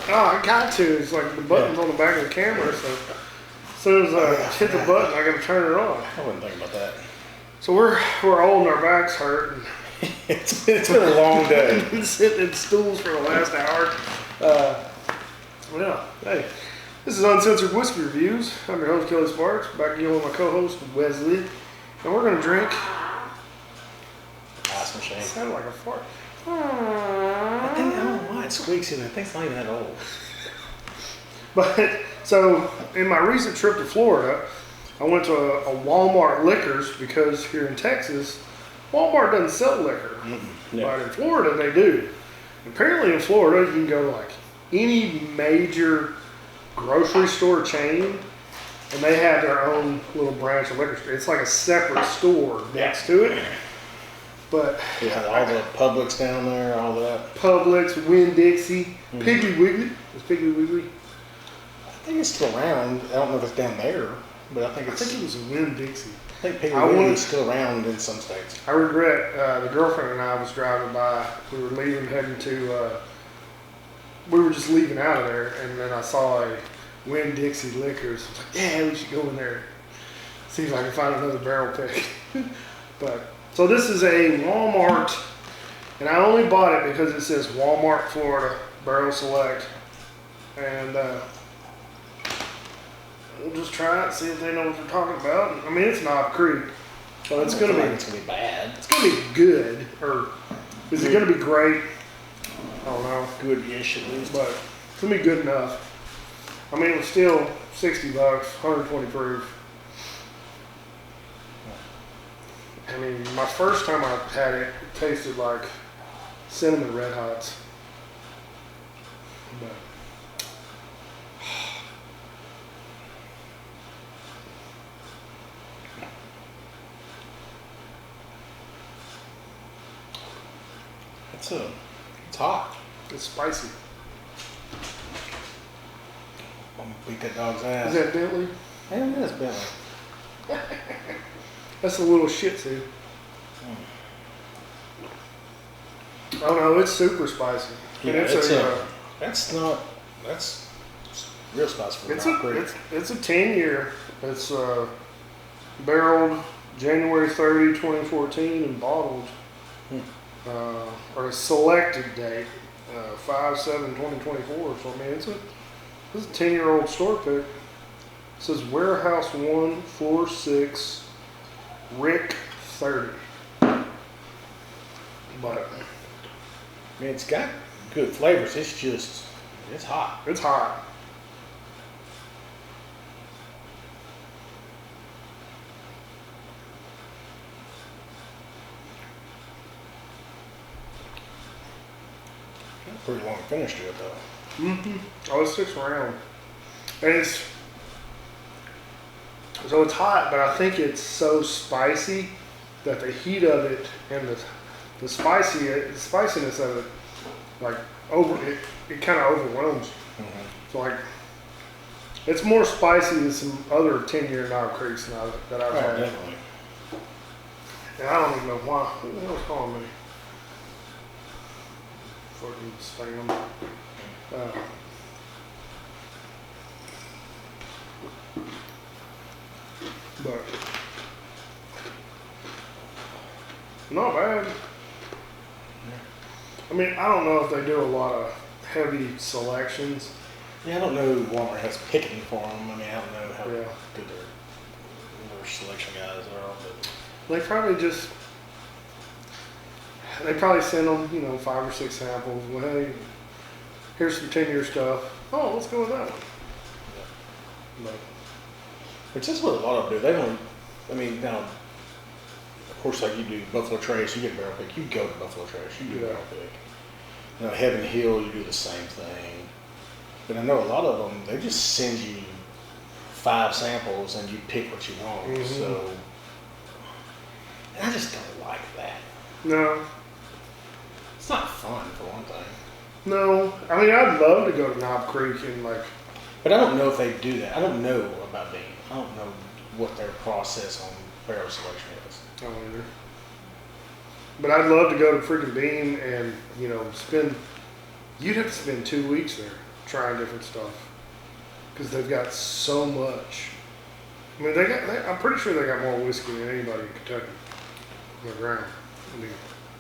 Oh, I got to. It's like the button's on the back of the camera, so as soon as I hit the button, I got to turn it on. I wouldn't think about that. So we're old and our backs hurt. And it's been a long day. been sitting in stools for the last hour. Well, hey, this is Uncensored Whiskey Reviews. I'm your host, Kelly Sparks, back again with my co-host, Wesley. And we're going to drink... Ice machine. It sounded like a fart. I don't know why it squeaks in. I think it's not even that old. But, so, in my recent trip to Florida, I went to a Wal-Mart Liquors because here in Texas, Wal-Mart doesn't sell liquor. No. But in Florida, they do. Apparently in Florida, you can go to like any major grocery store chain, and they have their own little branch of liquor store. It's like a separate store next to it. But yeah, all the Publix down there, all that. Publix, Winn-Dixie, Piggly Wiggly. Is Piggly Wiggly? I think it's still around. I don't know if it's down there, but I think it was Winn-Dixie. I think Piggly Wiggly is still around in some states. I regret, the girlfriend and I was driving by. We were leaving, heading to, we were just leaving out of there, and then I saw a Winn-Dixie Liquors. I was like, yeah, we should go in there. See if I can find another barrel pick. But, so this is a Walmart, and I only bought it because it says Walmart, Florida, Barrel Select. And, we'll just try it, see if they know what they're talking about. I mean, it's Knob Creek, so it's gonna be bad. It's gonna be good, or is it gonna be great? I don't know. Good-ish at least, but it's gonna be good enough. I mean, it was still $60, 120 proof. I mean, my first time I had it, it tasted like cinnamon Red Hots. But it's hot. It's spicy. I'm gonna beat that dog's ass. Is that Bentley? Yeah, it is Bentley. That's a little Shih Tzu. Oh no, it's super spicy. Yeah, and that's real spicy for it's Knob Creek. it's a 10-year. It's barreled January 30, 2014 and bottled or a selected date 5/7/2024. So I mean, it's a 10-year-old store pick. It says Warehouse 1, Floor 6, Rick 30. But I mean, it's got good flavors. It's hot. It's hot. Pretty long finish to it though. Oh, it sticks around. And it's hot, but I think it's so spicy that the heat of it and the spiciness of it, like it kind of overwhelms you. So like, it's more spicy than some other 10-year Knob Creeks that I've had. Definitely. And I don't even know why. Who the hell's calling me? Fucking spam. But not bad. I mean, I don't know if they do a lot of heavy selections. Yeah, I don't know who Walmart has picking for them. I mean, I don't know how good their selection guys are. But They probably send them, 5 or 6 samples. Well, hey, here's some 10-year stuff. Oh, let's go with that one. But, which is what a lot of them do. They don't, I mean, now, of course, like you do Buffalo Trace, you get a barrel pick. You go to Buffalo Trace, you do a barrel pick. Heaven Hill, you do the same thing. But I know a lot of them, they just send you 5 samples and you pick what you want. So, and I just don't like that. No. It's not fun, for one thing. No. I mean, I'd love to go to Knob Creek and But I don't know if they do that. I don't know about Bean. I don't know what their process on barrel selection is. I don't either. But I'd love to go to freaking Bean and, spend, you'd have to spend 2 weeks there. trying different stuff because they've got so much. I mean, I'm pretty sure they got more whiskey than anybody in Kentucky on the ground. I mean,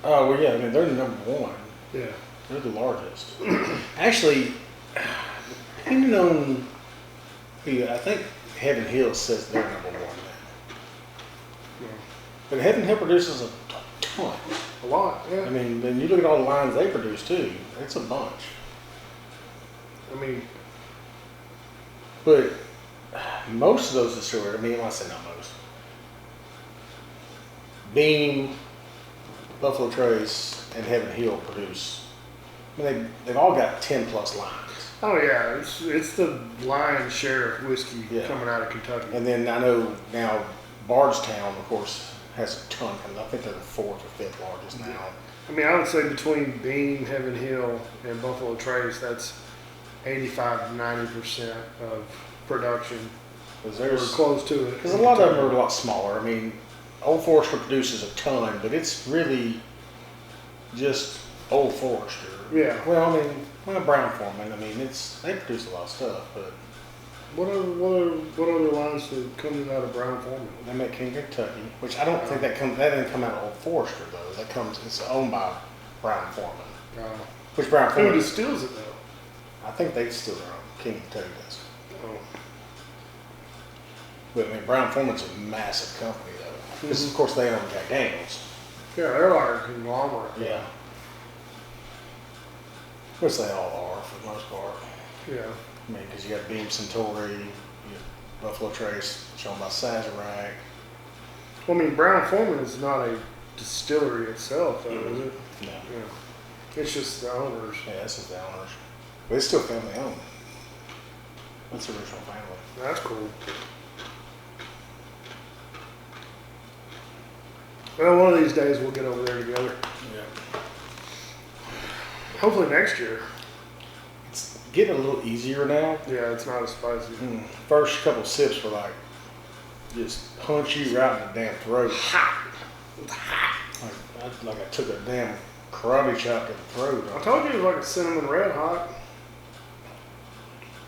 Oh, well, yeah, I mean, they're the number one. yeah. They're the largest. Actually, depending on who, I think Heaven Hill says they're number one now. Yeah. But Heaven Hill produces a ton. A lot, yeah. I mean, then you look at all the lines they produce too. It's a bunch. I mean, But most of those distilleries, I mean, I say not most. Beam, Buffalo Trace, and Heaven Hill produce. I mean, they've all got 10 plus lines. oh yeah, it's the lion's share of whiskey Yeah. coming out of Kentucky. And then I know now Bardstown, of course, has a ton. I think they're the 4th or 5th largest now. I mean, I would say between Beam, Heaven Hill, and Buffalo Trace, that's 85 to 90% of production. Because We're there's close to it. Because a lot of them are a lot smaller. I mean, Old Forester produces a ton, but it's really just Old Forester. Yeah. Well, I mean, Brown Foreman. I mean, they produce a lot of stuff, but What other lines that come out of Brown Foreman? they make King Kentucky, which I don't think that didn't come out of Old Forester though. It's owned by Brown Foreman. Which Brown Who Foreman? distills it though? I think they still own King Kentucky does. Oh. But I mean, Brown Foreman's a massive company though. Because of course they own Jack Daniels. Yeah, they're like a Wal-Mart. Yeah. Which they all are for the most part. Yeah. I mean, because you got Beam Centauri, you got Buffalo Trace, shown by Sazerac. Well, I mean, Brown Foreman is not a distillery itself, though, is it? No. Yeah. It's just the owners. Yeah, this is the owners. But it's still family owned. That's the original family. That's cool. Well, one of these days we'll get over there together. Yeah. Hopefully next year. It's getting a little easier now. Yeah, it's not as spicy. First couple sips were like, just punch you right in the damn throat. Like I took a damn karate chop to the throat. I told you it was like a cinnamon red hot.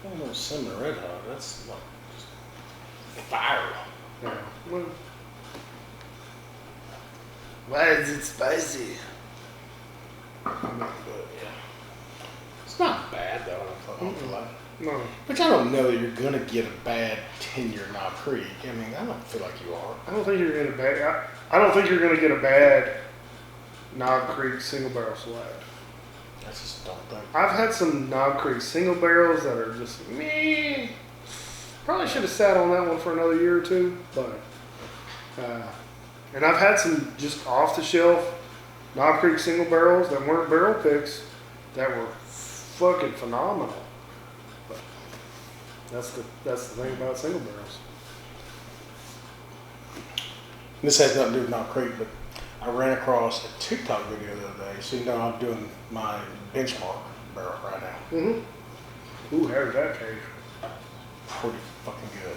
I don't know, cinnamon red hot. That's like just fire. Yeah. Well, why is it spicy? But yeah, it's not bad though. I don't feel like. No. Which I don't know that you're gonna get a bad 10-year Knob Creek. I mean, I don't feel like you are. I don't think you're gonna bad. I don't think you're gonna get a bad Knob Creek single barrel select. I just don't think. I've had some Knob Creek single barrels that are just meh. Probably should have sat on that one for another year or two, but and I've had some just off the shelf Knob Creek single barrels that weren't barrel picks that were fucking phenomenal. But that's the thing about single barrels. This has nothing to do with Knob Creek, but I ran across a TikTok video the other day. So you know I'm doing my benchmark barrel right now. Mm-hmm. Ooh, how's that taste? Pretty fucking good.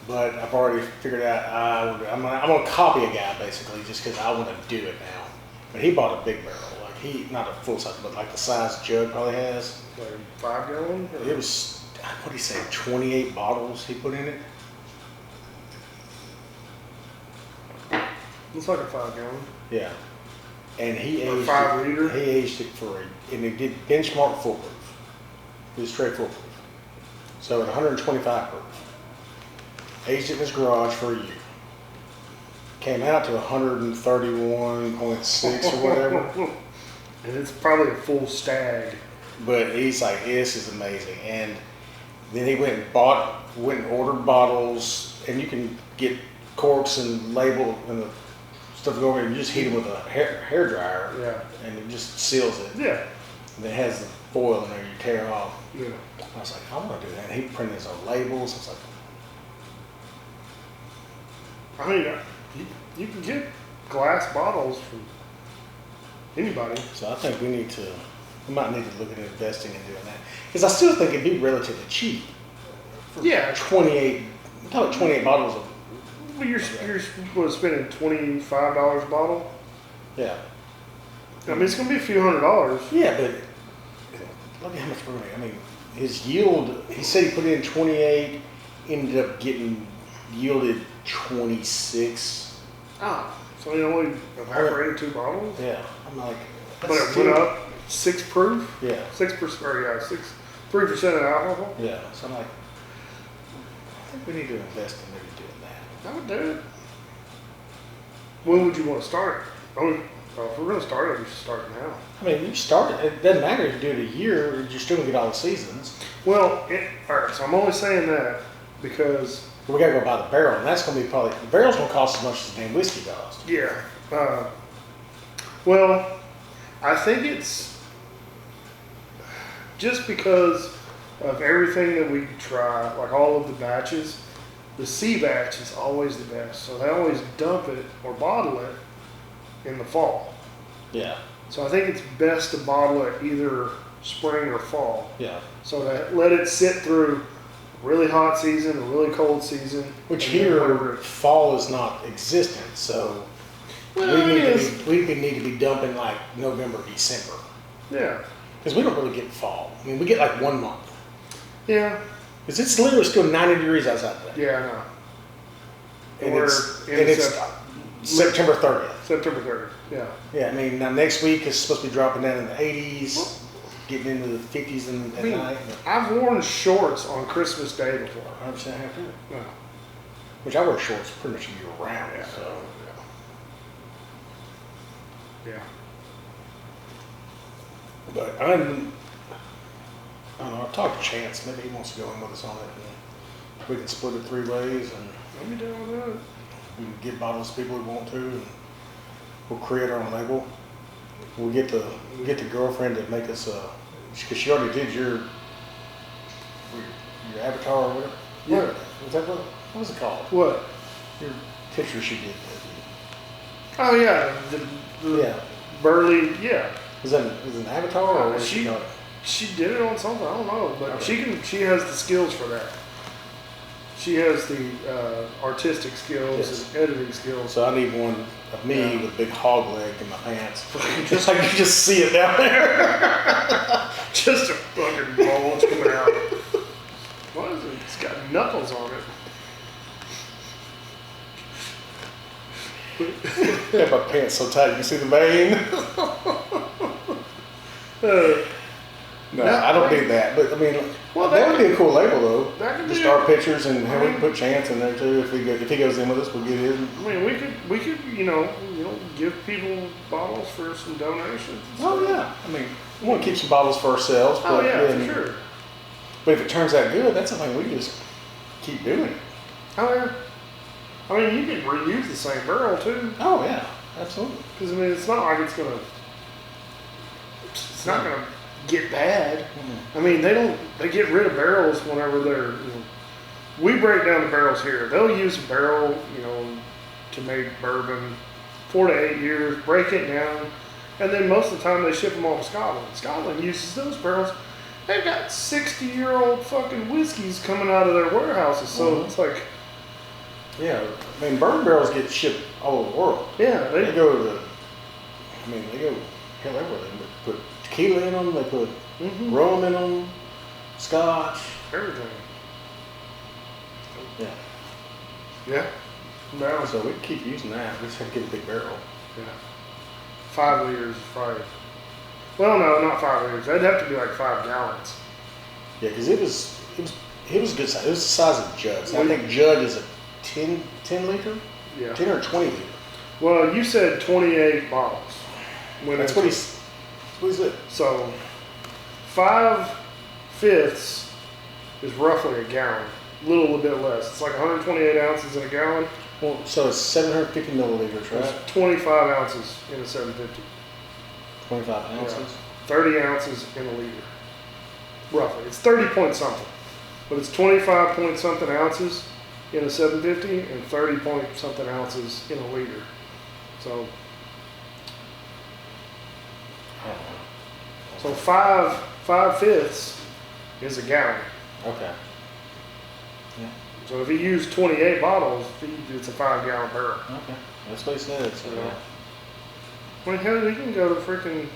But I've already figured out I'm gonna copy a guy basically just because I want to do it now. But he bought a big barrel, like not a full size, but like the size Jug probably has. Like 5 gallon? It was, what did he say, 28 bottles he put in it. Looks like a 5 gallon. Yeah. And he Or aged 5 liter? He aged it and he did benchmark foolproof. It was straight foolproof. So at 125 proof. Aged it in his garage for a year. Came out to 131.6 or whatever. And it's probably a full stag. But he's like, this is amazing. And then he went and ordered bottles, and you can get corks and label and the stuff go over, and you just heat them with a hair dryer. Yeah. And it just seals it. Yeah. And it has the foil in there you tear off. Yeah. I was like, I want to do that. And he printed his own labels. I was like, I mean, you can get glass bottles from anybody. so I think we might need to look at investing in doing that. Because I still think it'd be relatively cheap. Yeah. 28, I'm talking 28 bottles of, Well, you're spending $25 a bottle. yeah. I mean, it's gonna be a few $100s. Yeah, but look at how much we're going to, I mean, his yield, he said he put in 28, ended up getting yielded 26. Oh, so he only evaporated 2 bottles? Yeah, I'm like, But it went up 6 proof? Yeah. 6%, or yeah, 3% of alcohol? Yeah, so I'm like, I think we need to invest in maybe doing that. I would do it. When would you want to start? If we're going to start it, we should start now. I mean, you start it. It doesn't matter if you do it a year, you're still going to get all the seasons. Well, all right, so I'm only saying that because... We got to go buy the barrel, and that's going to be probably... The barrel's going to cost as much as the damn whiskey costs. Yeah. Well, I think it's just because of everything that we try, like all of the batches, the C batch is always the best. So they always dump it or bottle it in the fall. Yeah. So I think it's best to bottle it either spring or fall. Yeah. So to let it sit through a really hot season, a really cold season. Which here, fall is not existent, so we need to be dumping like November, December. Yeah. Because we don't really get fall. I mean, we get like 1 month. Yeah. Because it's literally still 90 degrees outside today. Yeah, I know. And it's September 30th. September 30th, yeah. Yeah, I mean, now next week is supposed to be dropping down in the 80s, getting into the 50s at night. I've worn shorts on Christmas Day before. 100% have to. Yeah. Which I wear shorts pretty much year round. Yeah. So. Yeah. But I don't know, I've talked to Chance. Maybe he wants to go in with us on it. And we can split it 3 ways and Let me down with that. we can get bottles to people who want to. And we'll create our own label. We'll get the girlfriend to make us because she already did your avatar or whatever. Yeah. Was that what was it called? What? Your picture she did. Oh, yeah. Yeah. Burley, yeah. Was it an avatar or what she called it? She did it on something, I don't know. But Okay. she has the skills for that. She has the artistic skills Yes. and editing skills. So I need one of me with a big hog leg in my pants. Just like you just see it down there. Just a fucking bulge coming out. What is it? It's got knuckles on it. Yeah, my pants so tight you can see the vein. No, I don't do that. But I mean, that would be a cool label though. That could Just be our pictures, and we can put Chance in there too. If he goes in with us, we'll get his. I mean, we could, give people bottles for some donations. Oh yeah. I mean, we want to keep some bottles for ourselves. But Oh yeah, for sure. But if it turns out good, that's something we just keep doing. Oh yeah. I mean, you can reuse the same barrel too. Oh yeah, absolutely. Because I mean, it's not like it's not gonna get bad. Mm-hmm. I mean, they get rid of barrels whenever they're. We break down the barrels here. They'll use a barrel, to make bourbon, 4 to 8 years. Break it down, and then most of the time they ship them off to Scotland. Scotland uses those barrels. They've got 60-year-old fucking whiskeys coming out of their warehouses. So it's like. Yeah, I mean, bourbon barrels get shipped all over the world. Yeah, They go to they go hell everywhere. They put tequila in them, they put rum in them, scotch. everything. Yeah. Yeah. No. So we can keep using that. We just have to get a big barrel. Yeah. 5 liters is probably. Well, no, not 5 liters. That'd have to be like 5 gallons. Yeah, because it was good size. It was the size of Judd's. I think Judd is a 10 liter? Yeah. 10 or 20 liter. Well, you said 28 bottles. That's what he said. So, 5/5 is roughly a gallon. A little bit less. It's like 128 ounces in a gallon. Well, so it's 750 milliliters, right? It's 25 ounces in a 750. 25 ounces. Yeah. 30 ounces in a liter. Roughly. It's 30 point something. But it's 25 point something ounces in a 750 and 30 point something ounces in a liter. So, so 5/5 is a gallon. Okay. Yeah. So if he used 28 bottles, it's a 5 gallon barrel. Okay. That's what he said. So, I mean, hell, he can go to freaking.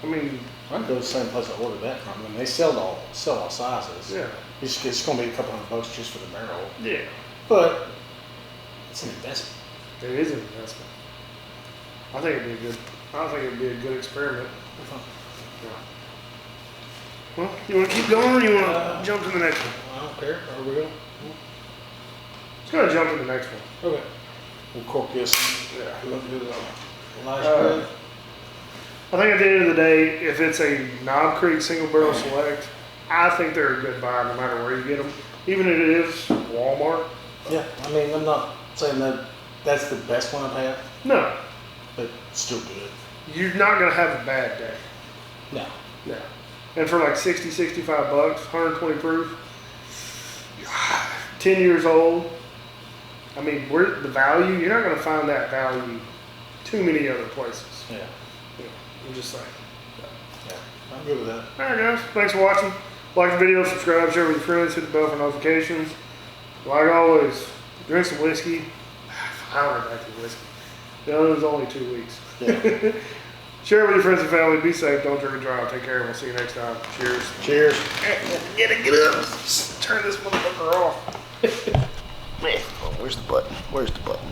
I mean, I'd go to the same place I ordered that from. I mean, they sell all sizes. Yeah. It's going to be a couple $100 just for the barrel. Yeah. But it's an investment. It is an investment. I think it'd be a good experiment. Yeah. Well, you want to keep going, or you want to jump to the next one? I don't care. Are we going? Let's go and jump to the next one. Okay. We'll cork this. Yeah. We'll do the nice bread. I think at the end of the day, if it's a Knob Creek single barrel select, I think they're a good buy no matter where you get them. Even if it is Wal-Mart. Yeah, I mean, I'm not saying that that's the best one I've had, No, but still good. you're not going to have a bad day. No. No. And for like 60, 65 bucks, 120 proof, 10 years old. I mean, where the value, you're not going to find that value too many other places. Yeah. Yeah, I'm just saying. Yeah. I'm good with that. All right, guys. Thanks for watching. Like the video, subscribe, share with your friends, hit the bell for notifications. Like always, drink some whiskey. I went back to whiskey. The other was only 2 weeks. Yeah. Share with your friends and family. Be safe. Don't drink and drive. Take care. We'll see you next time. Cheers. Cheers. Get up. Turn this motherfucker off. Man, oh, where's the button? Where's the button?